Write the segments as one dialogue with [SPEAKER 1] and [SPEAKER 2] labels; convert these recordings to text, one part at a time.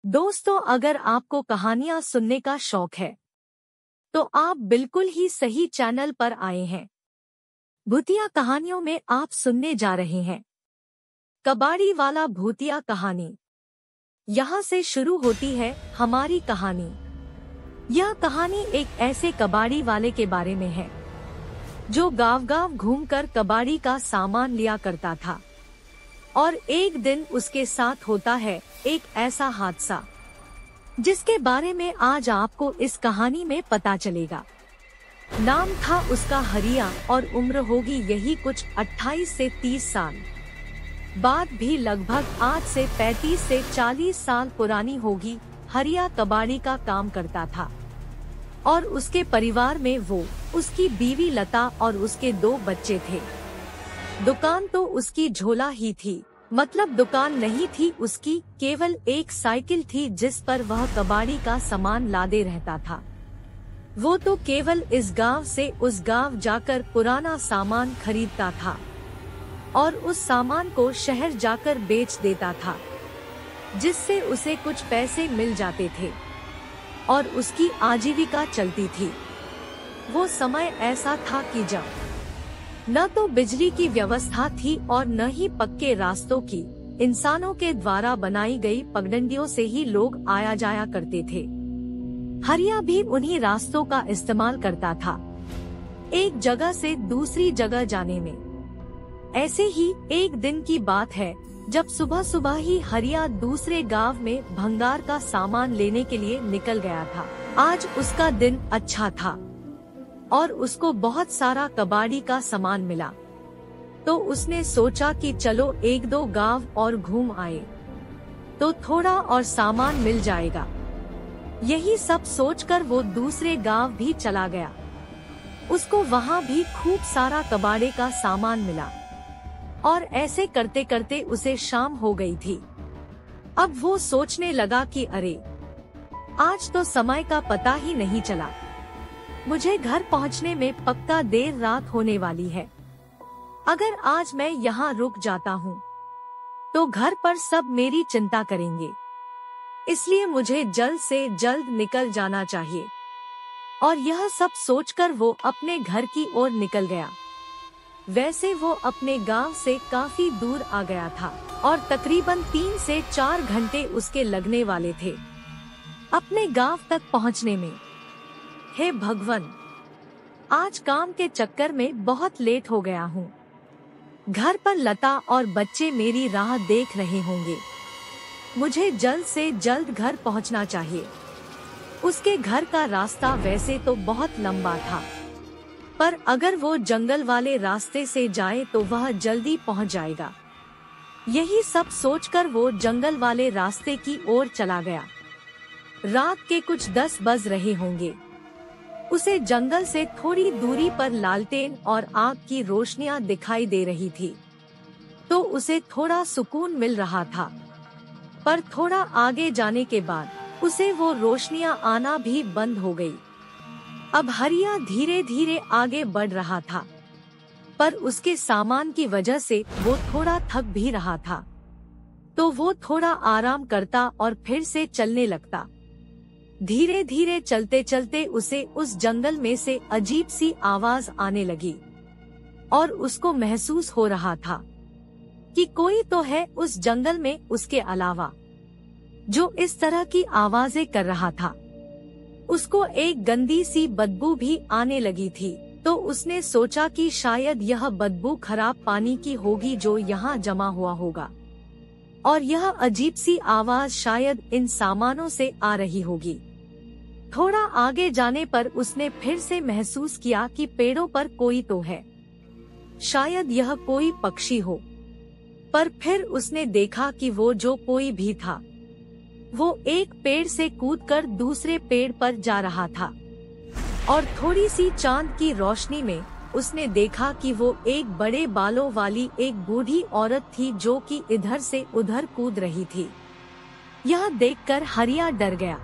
[SPEAKER 1] दोस्तों, अगर आपको कहानियां सुनने का शौक है तो आप बिल्कुल ही सही चैनल पर आए हैं। भूतिया कहानियों में आप सुनने जा रहे हैं कबाड़ी वाला भूतिया कहानी। यहाँ से शुरू होती है हमारी कहानी। यह कहानी एक ऐसे कबाड़ी वाले के बारे में है जो गांव-गांव घूमकर कबाड़ी का सामान लिया करता था। और एक दिन उसके साथ होता है एक ऐसा हादसा जिसके बारे में आज आपको इस कहानी में पता चलेगा। नाम था उसका हरिया और उम्र होगी यही कुछ 28 से 30 साल। बात भी लगभग आज से 35 से 40 साल पुरानी होगी। हरिया कबाड़ी का काम करता था और उसके परिवार में वो, उसकी बीवी लता और उसके 2 बच्चे थे। दुकान तो उसकी झोला ही थी, मतलब दुकान नहीं थी उसकी, केवल एक साइकिल थी जिस पर वह कबाड़ी का सामान लादे रहता था। वो तो केवल इस गांव से उस गांव जाकर पुराना सामान खरीदता था और उस सामान को शहर जाकर बेच देता था, जिससे उसे कुछ पैसे मिल जाते थे और उसकी आजीविका चलती थी। वो समय ऐसा था कि जब न तो बिजली की व्यवस्था थी और न ही पक्के रास्तों की, इंसानों के द्वारा बनाई गई पगडंडियों से ही लोग आया जाया करते थे। हरिया भी उन्हीं रास्तों का इस्तेमाल करता था एक जगह से दूसरी जगह जाने में। ऐसे ही एक दिन की बात है जब सुबह सुबह ही हरिया दूसरे गांव में भंगार का सामान लेने के लिए निकल गया था। आज उसका दिन अच्छा था और उसको बहुत सारा कबाड़ी का सामान मिला, तो उसने सोचा कि चलो 1-2 गांव और घूम आए तो थोड़ा और सामान मिल जाएगा। यही सब सोचकर वो दूसरे गांव भी चला गया। उसको वहां भी खूब सारा कबाड़े का सामान मिला और ऐसे करते करते उसे शाम हो गई थी। अब वो सोचने लगा कि अरे, आज तो समय का पता ही नहीं चला, मुझे घर पहुंचने में पक्का देर रात होने वाली है। अगर आज मैं यहाँ रुक जाता हूँ तो घर पर सब मेरी चिंता करेंगे, इसलिए मुझे जल्द से जल्द निकल जाना चाहिए। और यह सब सोचकर वो अपने घर की ओर निकल गया। वैसे वो अपने गांव से काफी दूर आ गया था और तकरीबन 3 से 4 घंटे उसके लगने वाले थे अपने गांव तक पहुंचने में। हे भगवान, आज काम के चक्कर में बहुत लेट हो गया हूँ। घर पर लता और बच्चे मेरी राह देख रहे होंगे। मुझे जल्द से जल्द घर पहुँचना चाहिए। उसके घर का रास्ता वैसे तो बहुत लंबा था, पर अगर वो जंगल वाले रास्ते से जाए तो वह जल्दी पहुँच जाएगा। यही सब सोचकर वो जंगल वाले रास्ते की ओर चला गया। रात के कुछ 10 बज रहे होंगे। उसे जंगल से थोड़ी दूरी पर लालटेन और आग की रोशनियां दिखाई दे रही थी, तो उसे थोड़ा सुकून मिल रहा था। पर थोड़ा आगे जाने के बाद उसे वो रोशनियां आना भी बंद हो गई। अब हरिया धीरे धीरे आगे बढ़ रहा था, पर उसके सामान की वजह से वो थोड़ा थक भी रहा था, तो वो थोड़ा आराम करता और फिर से चलने लगता। धीरे धीरे चलते चलते उसे उस जंगल में से अजीब सी आवाज आने लगी और उसको महसूस हो रहा था कि कोई तो है उस जंगल में उसके अलावा जो इस तरह की आवाजें कर रहा था। उसको एक गंदी सी बदबू भी आने लगी थी, तो उसने सोचा कि शायद यह बदबू खराब पानी की होगी जो यहाँ जमा हुआ होगा और यह अजीब सी आवाज शायद इन सामानों से आ रही होगी। थोड़ा आगे जाने पर उसने फिर से महसूस किया कि पेड़ों पर कोई तो है, शायद यह कोई पक्षी हो। पर फिर उसने देखा कि वो जो कोई भी था वो एक पेड़ से कूदकर दूसरे पेड़ पर जा रहा था और थोड़ी सी चांद की रोशनी में उसने देखा कि वो एक बड़े बालों वाली एक बूढ़ी औरत थी जो कि इधर से उधर कूद रही थी। यह देखकर हरिया डर गया,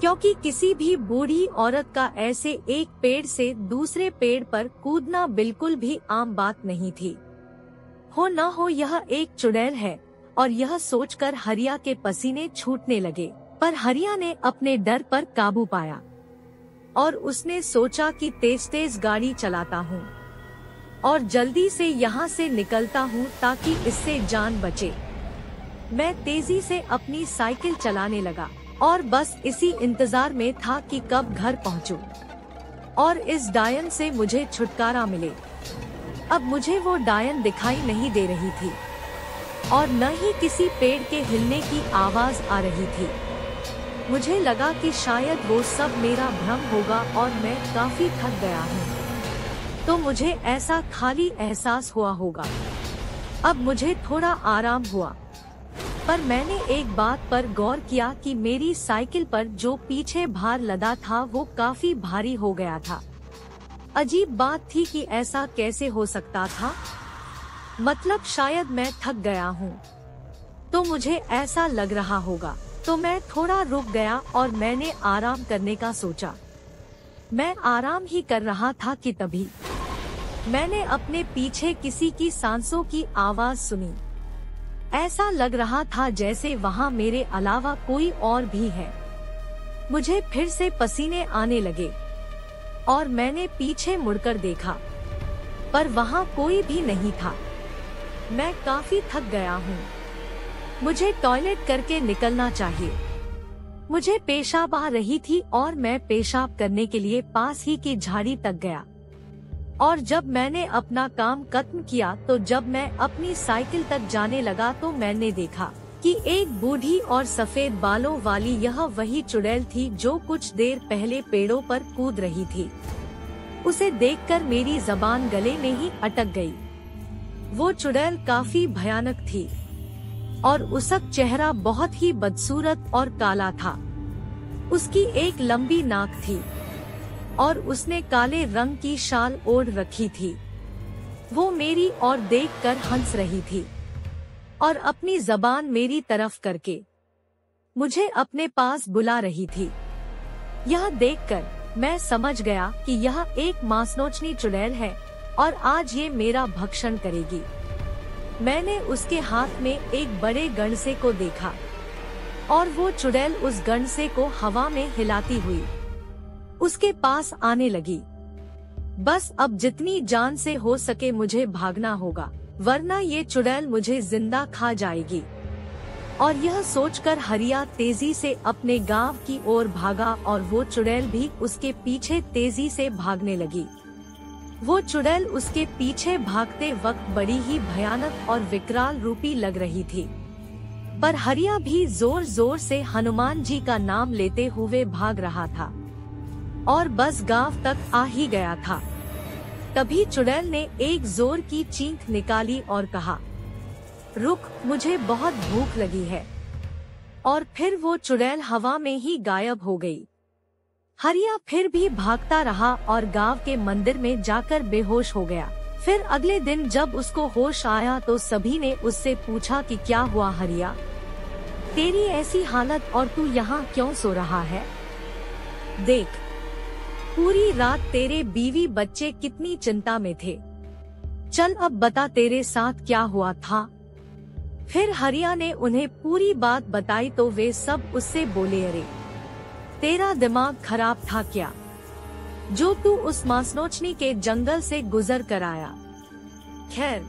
[SPEAKER 1] क्योंकि किसी भी बूढ़ी औरत का ऐसे एक पेड़ से दूसरे पेड़ पर कूदना बिल्कुल भी आम बात नहीं थी। हो न हो यह एक चुड़ैल है। और यह सोचकर हरिया के पसीने छूटने लगे, पर हरिया ने अपने डर पर काबू पाया और उसने सोचा कि तेज तेज गाड़ी चलाता हूँ और जल्दी से यहाँ से निकलता हूँ ताकि इससे जान बचे। मैं तेजी से अपनी साइकिल चलाने लगा और बस इसी इंतजार में था कि कब घर पहुँचूं और इस डायन से मुझे छुटकारा मिले। अब मुझे वो डायन दिखाई नहीं दे रही थी और न ही किसी पेड़ के हिलने की आवाज आ रही थी। मुझे लगा कि शायद वो सब मेरा भ्रम होगा और मैं काफी थक गया हूँ, तो मुझे ऐसा खाली एहसास हुआ होगा। अब मुझे थोड़ा आराम हुआ, पर मैंने एक बात पर गौर किया कि मेरी साइकिल पर जो पीछे भार लदा था वो काफी भारी हो गया था। अजीब बात थी कि ऐसा कैसे हो सकता था। मतलब शायद मैं थक गया हूँ, तो मुझे ऐसा लग रहा होगा। तो मैं थोड़ा रुक गया और मैंने आराम करने का सोचा। मैं आराम ही कर रहा था कि तभी मैंने अपने पीछे किसी की सांसों की आवाज सुनी। ऐसा लग रहा था जैसे वहाँ मेरे अलावा कोई और भी है। मुझे फिर से पसीने आने लगे और मैंने पीछे मुड़कर देखा, पर वहाँ कोई भी नहीं था। मैं काफी थक गया हूँ, मुझे टॉयलेट करके निकलना चाहिए। मुझे पेशाब आ रही थी और मैं पेशाब करने के लिए पास ही की झाड़ी तक गया। और जब मैंने अपना काम खत्म किया तो जब मैं अपनी साइकिल तक जाने लगा तो मैंने देखा कि एक बूढ़ी और सफेद बालों वाली यह वही चुड़ैल थी जो कुछ देर पहले पेड़ों पर कूद रही थी। उसे देखकर मेरी जबान गले में ही अटक गई। वो चुड़ैल काफी भयानक थी और उसका चेहरा बहुत ही बदसूरत और काला था। उसकी एक लंबी नाक थी और उसने काले रंग की शाल ओढ़ रखी थी। वो मेरी ओर देखकर हंस रही थी और अपनी जबान मेरी तरफ करके मुझे अपने पास बुला रही थी। यह देखकर मैं समझ गया कि यह एक मांसनोचनी चुड़ैल है और आज ये मेरा भक्षण करेगी। मैंने उसके हाथ में एक बड़े गंडसे को देखा और वो चुड़ैल उस गंडसे को हवा में हिलाती हुई उसके पास आने लगी। बस अब जितनी जान से हो सके मुझे भागना होगा, वरना ये चुड़ैल मुझे जिंदा खा जाएगी। और यह सोचकर हरिया तेजी से अपने गांव की ओर भागा और वो चुड़ैल भी उसके पीछे तेजी से भागने लगी। वो चुड़ैल उसके पीछे भागते वक्त बड़ी ही भयानक और विकराल रूपी लग रही थी, पर हरिया भी जोर जोर से हनुमान जी का नाम लेते हुए भाग रहा था और बस गांव तक आ ही गया था। तभी चुड़ैल ने एक जोर की चीख निकाली और कहा, रुक, मुझे बहुत भूख लगी है। और फिर वो चुड़ैल हवा में ही गायब हो गई। हरिया फिर भी भागता रहा और गांव के मंदिर में जाकर बेहोश हो गया। फिर अगले दिन जब उसको होश आया तो सभी ने उससे पूछा कि क्या हुआ हरिया, तेरी ऐसी हालत और तू यहाँ क्यों सो रहा है? देख, पूरी रात तेरे बीवी बच्चे कितनी चिंता में थे। चल अब बता तेरे साथ क्या हुआ था। फिर हरिया ने उन्हें पूरी बात बताई तो वे सब उससे बोले, अरे तेरा दिमाग खराब था क्या, जो तू उस मांसनोचनी के जंगल से गुजर कर आया। खैर,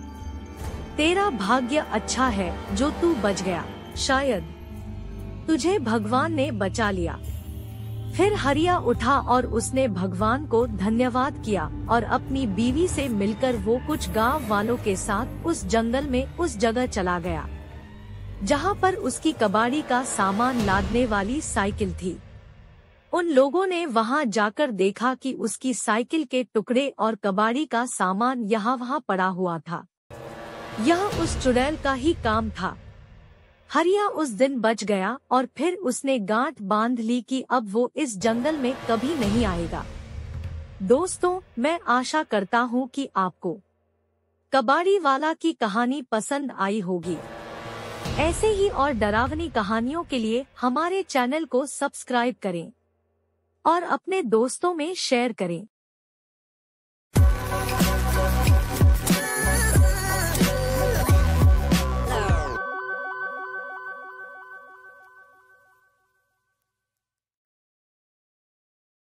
[SPEAKER 1] तेरा भाग्य अच्छा है जो तू बच गया, शायद तुझे भगवान ने बचा लिया। फिर हरिया उठा और उसने भगवान को धन्यवाद किया और अपनी बीवी से मिलकर वो कुछ गांव वालों के साथ उस जंगल में उस जगह चला गया जहां पर उसकी कबाड़ी का सामान लादने वाली साइकिल थी। उन लोगों ने वहां जाकर देखा कि उसकी साइकिल के टुकड़े और कबाड़ी का सामान यहाँ वहाँ पड़ा हुआ था। यह उस चुड़ैल का ही काम था। हरिया उस दिन बच गया और फिर उसने गांठ बांध ली कि अब वो इस जंगल में कभी नहीं आएगा। दोस्तों, मैं आशा करता हूँ कि आपको कबाड़ी वाला की कहानी पसंद आई होगी। ऐसे ही और डरावनी कहानियों के लिए हमारे चैनल को सब्सक्राइब करें और अपने दोस्तों में शेयर करें।